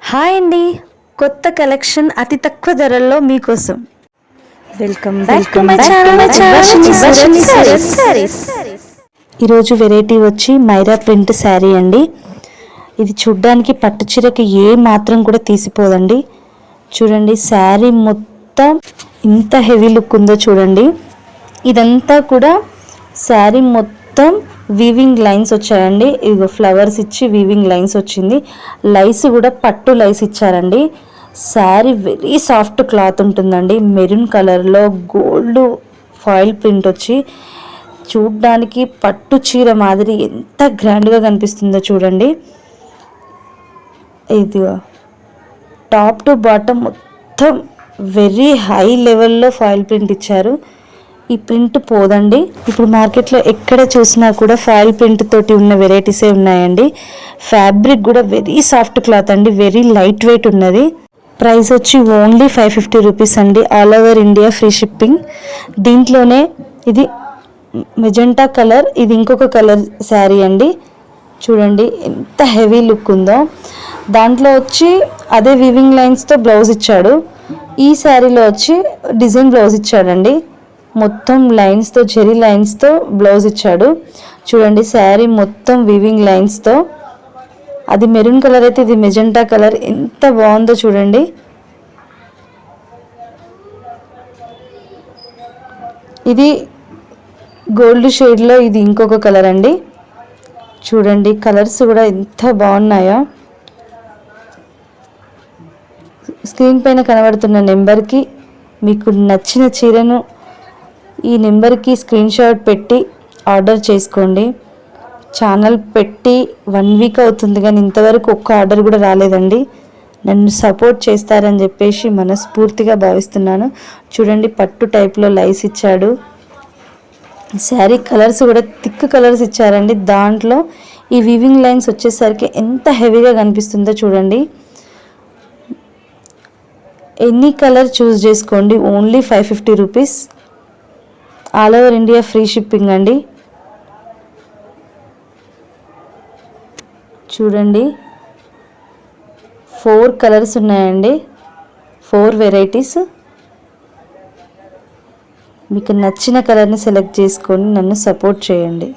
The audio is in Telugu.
హాయ్ అండి, కొత్త కలెక్షన్ అతి తక్కువ ధరల్లో మీకోసం. Welcome back to my channel. ఈరోజు వెరైటీ వచ్చి మైరా ప్రింట్ శారీ అండి. ఇది చూడ్డానికి పట్టు చీరకి ఏ మాత్రం కూడా తీసిపోదండి. చూడండి శారీ మొత్తం ఇంత హెవీ లుక్ ఉందో చూడండి. ఇదంతా కూడా శారీ మొత్తం వీవింగ్ లైన్స్ వచ్చాయండి. ఇదిగో ఫ్లవర్స్ ఇచ్చి వీవింగ్ లైన్స్ వచ్చింది. లైస్ కూడా పట్టు లైస్ ఇచ్చారండి. శారీ వెరీ సాఫ్ట్ క్లాత్ ఉంటుందండి. మెరూన్ కలర్లో గోల్డ్ ఫాయిల్ ప్రింట్ వచ్చి చూడ్డానికి పట్టు చీర మాదిరి ఎంత గ్రాండ్గా కనిపిస్తుందో చూడండి. ఇదిగో టాప్ టు బాటమ్ మొత్తం వెరీ హై లెవెల్లో ఫాయిల్ ప్రింట్ ఇచ్చారు. ఈ ప్రింట్ పోదండి. ఇప్పుడు మార్కెట్లో ఎక్కడ చూసినా కూడా ఫాయిల్ ప్రింట్ తోటి ఉన్న వెరైటీసే ఉన్నాయండి. ఫ్యాబ్రిక్ కూడా వెరీ సాఫ్ట్ క్లాత్ అండి, వెరీ లైట్ వెయిట్ ఉన్నది. ప్రైస్ వచ్చి ఓన్లీ 550 రూపీస్ అండి. All over India free shipping. దీంట్లోనే ఇది మెజెంటా కలర్, ఇది ఇంకొక కలర్ శారీ అండి. చూడండి ఎంత హెవీ లుక్ ఉందో. దాంట్లో వచ్చి అదే వీవింగ్ లైన్స్తో బ్లౌజ్ ఇచ్చాడు. ఈ శారీలో వచ్చి డిజైన్ బ్లౌజ్ ఇచ్చాడండి. మొత్తం లైన్స్తో జెరీ లైన్స్తో బ్లౌజ్ ఇచ్చాడు. చూడండి శారీ మొత్తం వీవింగ్ లైన్స్తో. అది మెరూన్ కలర్ అయితే ఇది మెజెంటా కలర్. ఎంత బాగుందో చూడండి. ఇది గోల్డ్ షేడ్లో ఇది ఇంకొక కలర్ అండి. చూడండి కలర్స్ కూడా ఎంత బాగున్నాయో. స్క్రీన్ పైన కనబడుతున్న నెంబర్కి మీకు నచ్చిన చీరను ఈ నెంబర్కి స్క్రీన్ షాట్ పెట్టి ఆర్డర్ చేసుకోండి. ఛానల్ పెట్టి 1 వీక్ అవుతుంది కానీ ఇంతవరకు ఒక్క ఆర్డర్ కూడా రాలేదండి. నన్ను సపోర్ట్ చేస్తారని చెప్పేసి మనస్ఫూర్తిగా భావిస్తున్నాను. చూడండి పట్టు టైప్లో లైస్ ఇచ్చాడు. శారీ కలర్స్ కూడా థిక్ కలర్స్ ఇచ్చారండి. దాంట్లో ఈ వీవింగ్ లైన్స్ వచ్చేసరికి ఎంత హెవీగా కనిపిస్తుందో చూడండి. ఎనీ కలర్ చూస్ చేసుకోండి. Only 550 rupees. All over India free shipping అండి. చూడండి 4 కలర్స్ ఉన్నాయండి, 4 వెరైటీస్. మీకు నచ్చిన కలర్ని సెలెక్ట్ చేసుకొని నన్ను సపోర్ట్ చేయండి.